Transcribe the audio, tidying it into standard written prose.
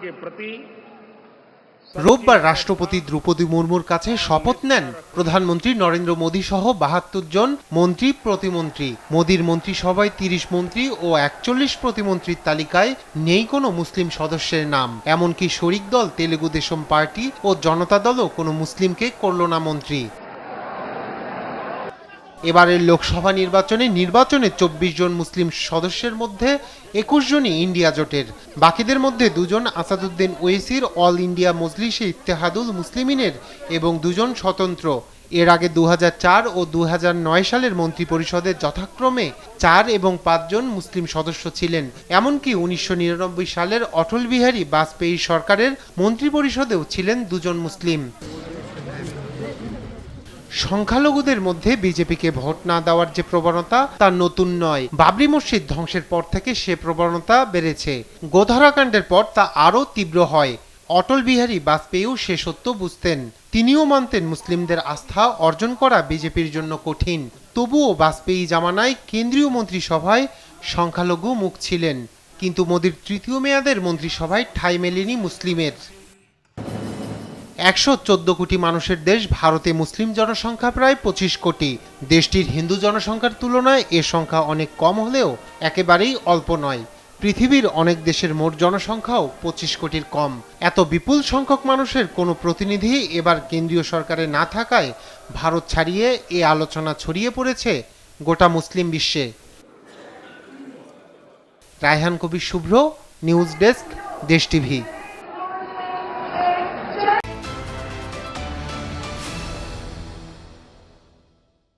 के प्रति রোববার রাষ্ট্রপতি দ্রৌপদী মুর্মুর কাছে শপথ নেন প্রধানমন্ত্রী নরেন্দ্র মোদী সহ ৭২ জন মন্ত্রী প্রতিমন্ত্রী। মোদীর মন্ত্রিসভায় ৩০ মন্ত্রী ও ৪১ প্রতিমন্ত্রীর তালিকায় নেই কোনো মুসলিম সদস্যের নাম। এমনকি শরিক দল তেলেগু দেশম পার্টি ও জনতা দলও কোনো মুসলিমকে করল না মন্ত্রী। এবারের লোকসভা নির্বাচনে ২৪ জন মুসলিম সদস্যের মধ্যে ২১ জনই ইন্ডিয়া জোটের। বাকিদের মধ্যে ২ জন আসাদুদ্দিন ওয়েসির অল ইন্ডিয়া মজলিসে ইত্তেহাদুল মুসলিমিনের এবং ২ জন স্বতন্ত্র। এর আগে ২০০৪ ও ২০০৯ সালের মন্ত্রিপরিষদে যথাক্রমে ৪ এবং ৫ জন মুসলিম সদস্য ছিলেন। এমনকি ১৯৯৯ সালের অটল বিহারী বাজপেয়ী সরকারের মন্ত্রিপরিষদেও ছিলেন ২ জন মুসলিম। সংখ্যালঘুদের মধ্যে বিজেপিকে ভোট না দেওয়ার যে প্রবণতা তা নতুন নয়। বাবরি মসজিদ ধ্বংসের পর থেকে সে প্রবণতা বেড়েছে। গোধরাকাণ্ডের পর তা আরও তীব্র হয়। অটল বিহারী বাজপেয়ীও সে সত্য বুঝতেন। তিনিও মানতেন মুসলিমদের আস্থা অর্জন করা বিজেপির জন্য কঠিন। তবুও বাজপেয়ী জামানায় কেন্দ্রীয় মন্ত্রিসভায় সংখ্যালঘু মুখ ছিলেন, কিন্তু মোদির তৃতীয় মেয়াদের মন্ত্রিসভায় ঠাঁই মেলেনি মুসলিমের। ১১৪ কোটি মানুষের দেশ ভারতে মুসলিম জনসংখ্যা প্রায় ২৫ কোটি। দেশটির হিন্দু জনসংখ্যার তুলনায় এ সংখ্যা অনেক কম হলেও একেবারেই অল্প নয়। পৃথিবীর অনেক দেশের মোট জনসংখ্যাও ২৫ কোটির কম। এত বিপুল সংখ্যক মানুষের কোনো প্রতিনিধি এবার কেন্দ্রীয় সরকারে না থাকায় ভারত ছাড়িয়ে এ আলোচনা ছড়িয়ে পড়েছে গোটা মুসলিম বিশ্বে। রায়হান কবির শুভ্র, নিউজ ডেস্ক, দেশ টিভি।